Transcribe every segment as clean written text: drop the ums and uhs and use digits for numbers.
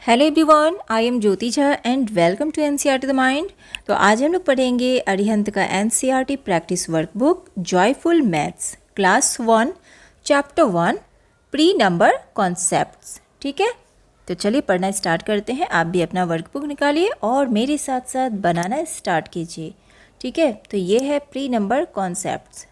Hello everyone, I am Jyoti Jha and welcome to NCERT the mind. तो आज हम लोग पढ़ेंगे अरिहंत का NCERT practice workbook joyful maths class 1 chapter 1 pre number concepts. ठीक है, तो चलिए पढ़ना स्टार्ट करते हैं। आप भी अपना वर्कबुक निकालिए और मेरे साथ साथ बनाना स्टार्ट कीजिए। ठीक है, तो ये है प्री नंबर कॉन्सेप्ट्स।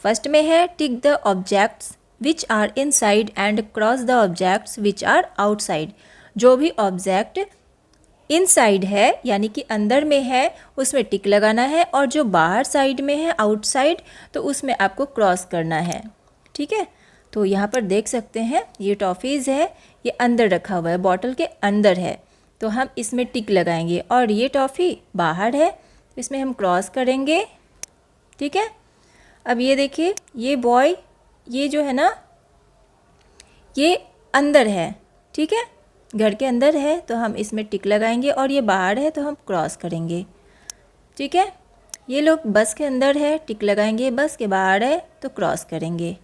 फर्स्ट में है tick the objects which are inside and cross the objects which are outside. जो भी ऑब्जेक्ट इनसाइड है यानी कि अंदर में है उसमें टिक लगाना है, और जो बाहर साइड में है आउटसाइड तो उसमें आपको क्रॉस करना है। ठीक है, तो यहाँ पर देख सकते हैं ये टॉफ़ीज़ है, ये अंदर रखा हुआ है, बॉटल के अंदर है, तो हम इसमें टिक लगाएंगे। और ये टॉफ़ी बाहर है, इसमें हम क्रॉस करेंगे। ठीक है, अब ये देखिए ये बॉय, ये जो है ना ये अंदर है। ठीक है, घर के अंदर है तो हम इसमें टिक लगाएंगे, और ये बाहर है तो हम क्रॉस करेंगे। ठीक है, ये लोग बस के अंदर है, टिक लगाएंगे, बस के बाहर है तो क्रॉस करेंगे।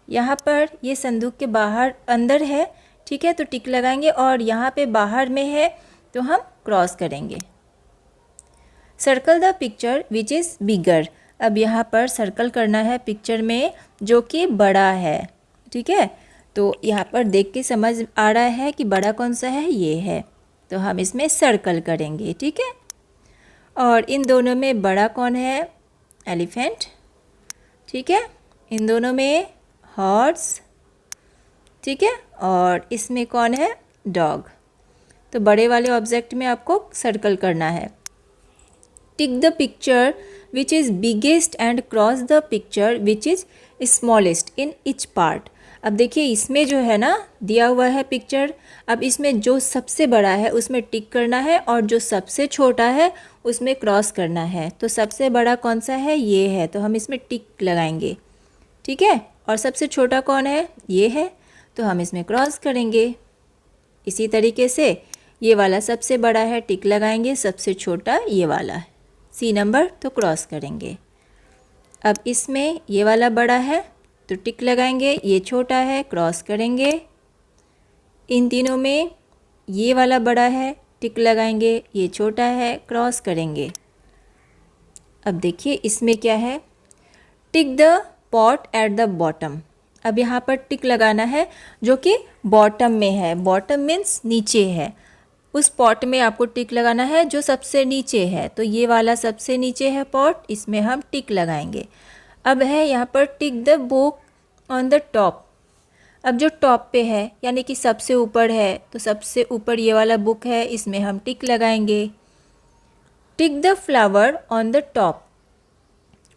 यहाँ पर ये संदूक के बाहर अंदर है, ठीक है, तो टिक लगाएंगे, और यहाँ पे बाहर में है तो हम क्रॉस करेंगे। Circle the picture which is bigger. अब यहाँ पर सर्कल करना है पिक्चर में जो कि बड़ा है। ठीक है, तो यहाँ पर देख के समझ आ रहा है कि बड़ा कौन सा है, ये है, तो हम इसमें सर्कल करेंगे। ठीक है, और इन दोनों में बड़ा कौन है, एलिफेंट। ठीक है, इन दोनों में हॉर्स। ठीक है, और इसमें कौन है, डॉग। तो बड़े वाले ऑब्जेक्ट में आपको सर्कल करना है। Tick the picture which is biggest and cross the picture which is smallest in each part. अब देखिए इसमें जो है ना दिया हुआ है पिक्चर, अब इसमें जो सबसे बड़ा है उसमें टिक करना है, और जो सबसे छोटा है उसमें क्रॉस करना है। तो सबसे बड़ा कौन सा है, ये है, तो हम इसमें टिक लगाएंगे। ठीक है, और सबसे छोटा कौन है, ये है, तो हम इसमें क्रॉस करेंगे। इसी तरीके से ये वाला सबसे बड़ा है, टिक लगाएंगे, सबसे छोटा ये वाला है, सी नंबर, तो क्रॉस करेंगे। अब इसमें ये वाला बड़ा है तो टिक लगाएंगे, ये छोटा है, क्रॉस करेंगे। इन तीनों में ये वाला बड़ा है, टिक लगाएंगे, ये छोटा है, क्रॉस करेंगे। अब देखिए इसमें क्या है, tick the pot eight the bottom. अब यहाँ पर टिक लगाना है जो कि बॉटम में है, बॉटम मीन्स नीचे है, उस पॉट में आपको टिक लगाना है जो सबसे नीचे है। तो ये वाला सबसे नीचे है पॉट, इसमें हम टिक लगाएंगे। अब है यहाँ पर tick the book on the top. अब जो टॉप पे है यानी कि सबसे ऊपर है, तो सबसे ऊपर ये वाला बुक है, इसमें हम टिक लगाएंगे। Tick the flower on the top.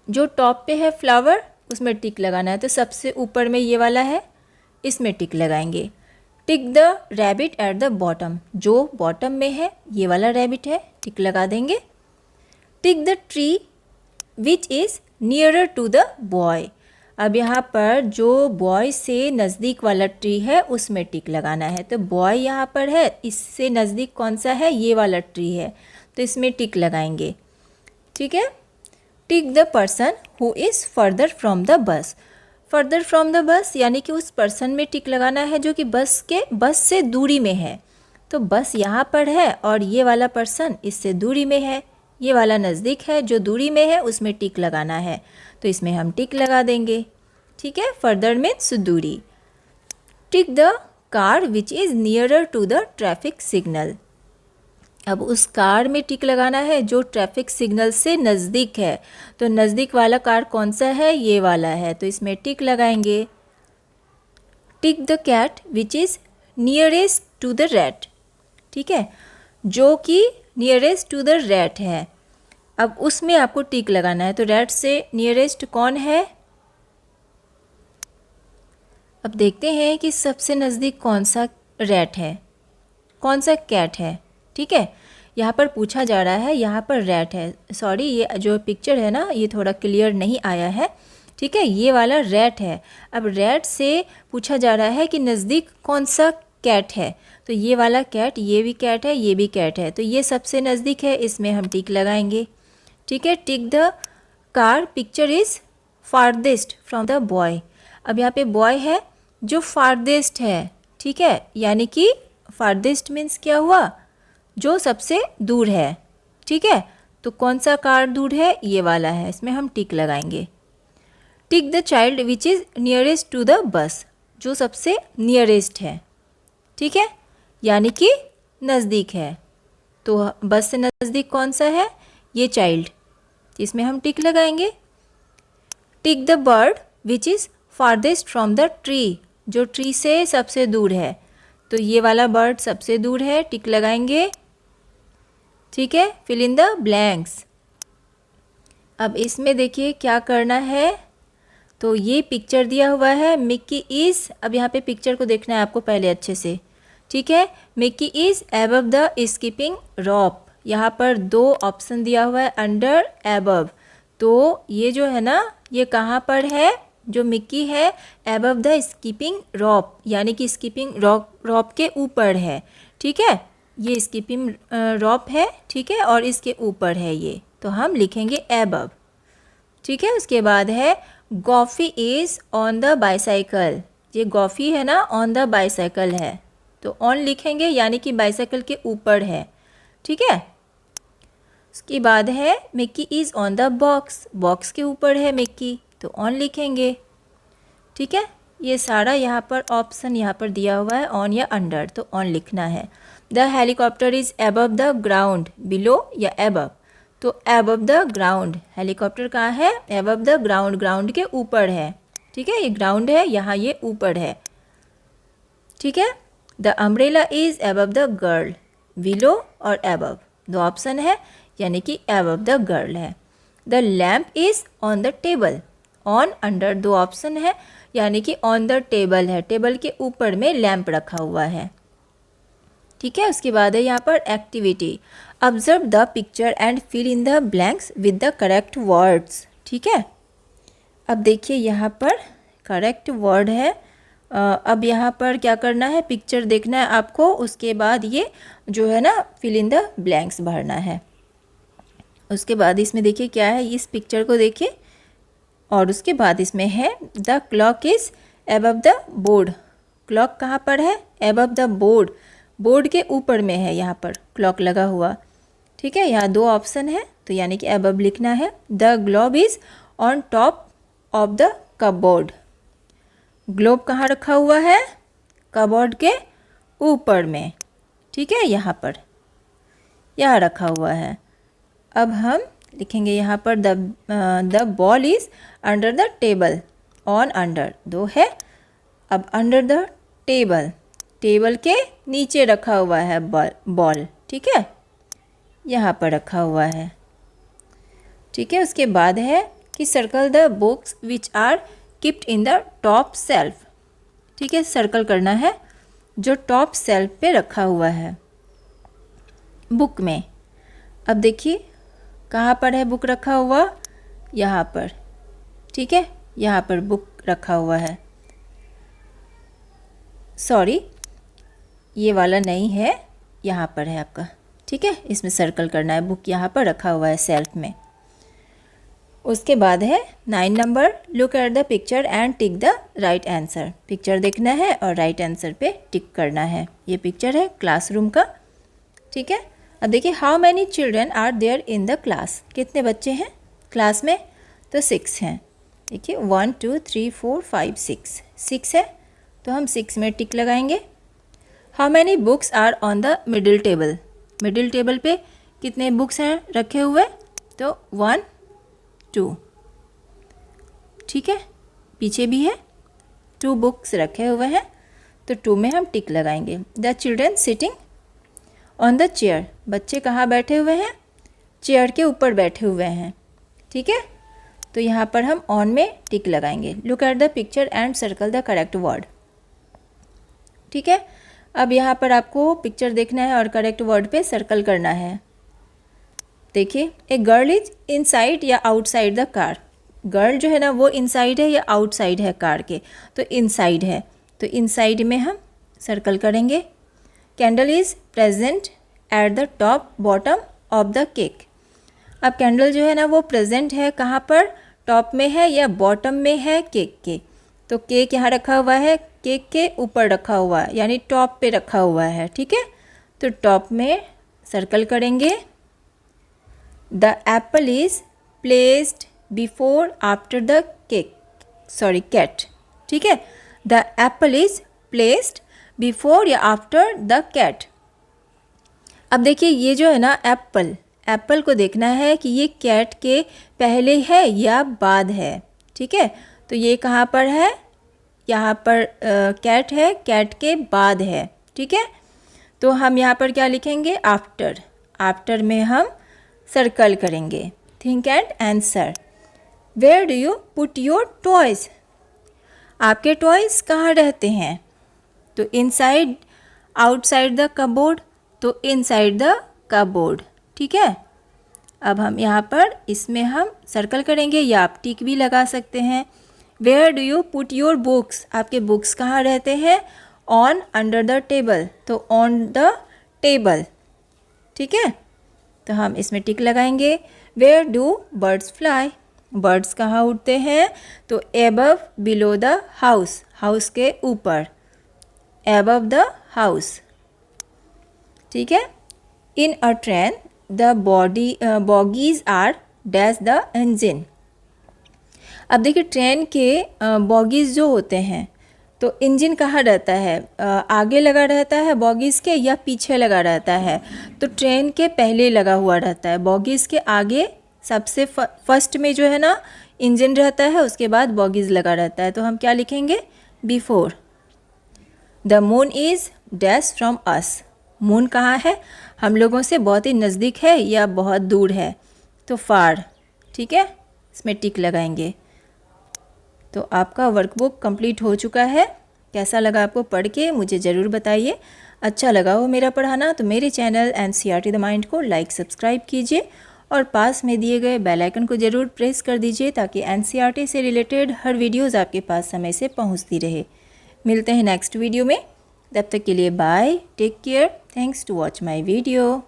जो टॉप पे है फ्लावर उसमें टिक लगाना है, तो सबसे ऊपर में ये वाला है, इसमें टिक लगाएंगे। Tick the rabbit at the bottom. जो बॉटम में है ये वाला रैबिट है, टिक लगा देंगे। Tick the tree which is nearer to the boy. अब यहाँ पर जो बॉय से नज़दीक वाला ट्री है उसमें टिक लगाना है। तो बॉय यहाँ पर है, इससे नज़दीक कौन सा है, ये वाला ट्री है, तो इसमें टिक लगाएंगे। ठीक है, tick the person who is further from the bus. Further from the bus यानी कि उस पर्सन में टिक लगाना है जो कि बस से दूरी में है। तो बस यहाँ पर है और ये वाला पर्सन इससे दूरी में है, ये वाला नज़दीक है, जो दूरी में है उसमें टिक लगाना है, तो इसमें हम टिक लगा देंगे। ठीक है, फर्दर मीन्स दूरी। Tick the car which is nearer to the traffic signal. अब उस कार में टिक लगाना है जो ट्रैफिक सिग्नल से नज़दीक है, तो नज़दीक वाला कार कौन सा है, ये वाला है, तो इसमें टिक लगाएंगे। Tick the cat which is nearest to the rat. ठीक है, जो कि नियरेस्ट टू द रैट है, अब उसमें आपको टिक लगाना है। तो रैट से नियरेस्ट कौन है, अब देखते हैं कि सबसे नज़दीक कौन सा रैट है, कौन सा कैट है। ठीक है, यहाँ पर पूछा जा रहा है, यहाँ पर रैट है, सॉरी ये जो पिक्चर है ना ये थोड़ा क्लियर नहीं आया है। ठीक है, ये वाला रैट है। अब रैट से पूछा जा रहा है कि नज़दीक कौन सा कैट है, तो ये वाला कैट, ये भी कैट है, ये भी कैट है, तो ये सबसे नज़दीक है, इसमें हम टिक लगाएंगे। ठीक है, tick the car picture is farthest from the boy. अब यहाँ पे बॉय है जो फारदेस्ट है, ठीक है, यानी कि फारदेस्ट मीन्स क्या हुआ, जो सबसे दूर है। ठीक है, तो कौन सा कार दूर है, ये वाला है, इसमें हम टिक लगाएंगे। Tick the child which is nearest to the bus, जो सबसे नियरेस्ट है। ठीक है, यानी कि नज़दीक है। तो बस से नज़दीक कौन सा है, ये चाइल्ड, इसमें हम टिक लगाएंगे। Tick the bird which is farthest from the tree, जो ट्री से सबसे दूर है, तो ये वाला बर्ड सबसे दूर है, टिक लगाएंगे। ठीक है, फिल इन द ब्लैंक्स। अब इसमें देखिए क्या करना है, तो ये पिक्चर दिया हुआ है मिक्की इज़, अब यहाँ पे पिक्चर को देखना है आपको पहले अच्छे से। ठीक है, Mickey is above the skipping rope, यहाँ पर दो ऑप्शन दिया हुआ है, अंडर एबव, तो ये जो है ना ये कहाँ पर है, जो मिक्की है एबव द स्कीपिंग रॉप, यानी कि स्कीपिंग रॉप के ऊपर है। ठीक है, ये स्कीपिंग रॉप है, ठीक है, और इसके ऊपर है ये, तो हम लिखेंगे एबव। ठीक है, उसके बाद है गॉफी इज़ ऑन द बाईसाइकिल, ये गॉफी है ना ऑन द बाईसाइकिल है, तो ऑन लिखेंगे यानी कि बाईसाइकिल के ऊपर है। ठीक है, उसके बाद है Mickey is on the box, box के ऊपर है मिक्की, तो ऑन लिखेंगे। ठीक है, ये सारा यहाँ पर ऑप्शन यहाँ पर दिया हुआ है, ऑन या अंडर, तो ऑन लिखना है। The helicopter is above the ground, below या एबव, तो एबव द ग्राउंड, हेलीकॉप्टर कहाँ है, एबव द ग्राउंड, ग्राउंड के ऊपर है। ठीक है, ये ग्राउंड है, यहाँ ये ऊपर है। ठीक है, the umbrella is above the girl, below और एबव, दो ऑप्शन है, यानी कि एबव द गर्ल है। The lamp is on the table, on under, दो ऑप्शन है, यानी कि ऑन द टेबल है, टेबल के ऊपर में लैम्प रखा हुआ है। ठीक है, उसके बाद है यहाँ पर activity, observe the picture and fill in the blanks with the correct words. ठीक है, अब देखिए यहाँ पर करेक्ट वर्ड है। अब यहाँ पर क्या करना है, पिक्चर देखना है आपको, उसके बाद ये जो है ना फिल इन द ब्लैंक्स भरना है। उसके बाद इसमें देखिए क्या है, इस पिक्चर को देखिए, और उसके बाद इसमें है the clock is above the board, clock कहाँ पर है, एबव द बोर्ड, बोर्ड के ऊपर में है यहाँ पर क्लॉक लगा हुआ। ठीक है, यहाँ दो ऑप्शन है, तो यानी कि एबव लिखना है। The globe is on top of the cupboard, globe कहाँ रखा हुआ है, कबोर्ड के ऊपर में। ठीक है, यहाँ रखा हुआ है। अब हम लिखेंगे यहाँ पर the ball is under the table, on under दो है, अब अंडर द टेबल, टेबल के नीचे रखा हुआ है बॉल। ठीक है, यहाँ पर रखा हुआ है। ठीक है, उसके बाद है कि circle the books which are keeped in the top shelf. ठीक है, सर्कल करना है जो टॉप सेल्फ पे रखा हुआ है बुक में। अब देखिए कहाँ पर है बुक रखा हुआ, यहाँ पर। ठीक है, यहाँ पर बुक रखा हुआ है, सॉरी ये वाला नहीं है, यहाँ पर है आपका। ठीक है, इसमें सर्कल करना है, बुक यहाँ पर रखा हुआ है सेल्फ में। उसके बाद है 9 number, look at the picture and tick the right answer, picture देखना है और राइट आंसर पे टिक करना है। ये पिक्चर है क्लासरूम का। ठीक है, अब देखिए how many children are there in the class, कितने बच्चे हैं क्लास में, तो 6 हैं। देखिए 1 2 3 4 5 6 है, तो हम 6 में टिक लगाएंगे। How many books are on the middle table, middle table पे कितने बुक्स हैं रखे हुए, तो 1 2। ठीक है, पीछे भी है 2 बुक्स रखे हुए हैं, तो 2 में हम टिक लगाएंगे। The children sitting on the chair, बच्चे कहाँ बैठे हुए हैं, चेयर के ऊपर बैठे हुए हैं। ठीक है, तो यहाँ पर हम ऑन में टिक लगाएंगे। Look at the picture and circle the correct word. ठीक है, अब यहाँ पर आपको पिक्चर देखना है और करेक्ट वर्ड पे सर्कल करना है। देखिए ए गर्ल इज इनसाइड या आउटसाइड द कार, गर्ल जो है ना वो इनसाइड है या आउटसाइड है कार के, तो इनसाइड है, तो इनसाइड में हम सर्कल करेंगे। Candle is present at the top bottom of the cake, अब कैंडल जो है ना वो प्रेजेंट है कहाँ पर, टॉप में है या बॉटम में है केक के, तो केक यहाँ रखा हुआ है केक के ऊपर रखा हुआ है, यानी टॉप पे रखा हुआ है, ठीक है। तो टॉप में सर्कल करेंगे। The apple is placed before after the cat, ठीक है। The apple is placed before या आफ्टर द कैट। अब देखिए ये जो है ना एप्पल को देखना है कि ये कैट के पहले है या बाद है, ठीक है। तो ये कहाँ पर है, यहाँ पर कैट है, कैट के बाद है, ठीक है। तो हम यहाँ पर क्या लिखेंगे, आफ्टर में हम सर्कल करेंगे। Think and answer. Where do you put your toys? आपके टॉयज़ कहाँ रहते हैं? तो इनसाइड, आउटसाइड द कबोर्ड, तो इनसाइड द कबोर्ड, ठीक है। अब हम यहाँ पर इसमें हम सर्कल करेंगे या आप टिक भी लगा सकते हैं। Where do you put your books? आपके बुक्स कहाँ रहते हैं? ऑन अंडर द टेबल, तो ऑन द टेबल, ठीक है। तो हम इसमें टिक लगाएंगे। Where do birds fly? Birds कहाँ उड़ते हैं? तो above below the house, house के ऊपर, एबव द हाउस, ठीक है। In a train the bogies are dash the engine. अब देखिए ट्रेन के बॉगीज जो होते हैं, तो इंजन कहाँ रहता है? आगे लगा रहता है बॉगीज़ के या पीछे लगा रहता है? तो ट्रेन के पहले लगा हुआ रहता है, बॉगीज़ के आगे सबसे फर्स्ट में जो है ना इंजन रहता है, उसके बाद बॉगीज़ लगा रहता है। तो हम क्या लिखेंगे, before. The moon is dash from us. Moon कहाँ है? हम लोगों से बहुत ही नज़दीक है या बहुत दूर है? तो फार, ठीक है। इसमें टिक लगाएंगे। तो आपका वर्कबुक कंप्लीट हो चुका है। कैसा लगा आपको पढ़ के मुझे ज़रूर बताइए। अच्छा लगा हो मेरा पढ़ाना तो मेरे चैनल एनसीईआरटी द माइंड को लाइक सब्सक्राइब कीजिए और पास में दिए गए बेल आइकन को ज़रूर प्रेस कर दीजिए ताकि एनसीईआरटी से रिलेटेड हर वीडियोज़ आपके पास समय से पहुँचती रहे। मिलते हैं नेक्स्ट वीडियो में, तब तक के लिए bye, take care, thanks to watch my video.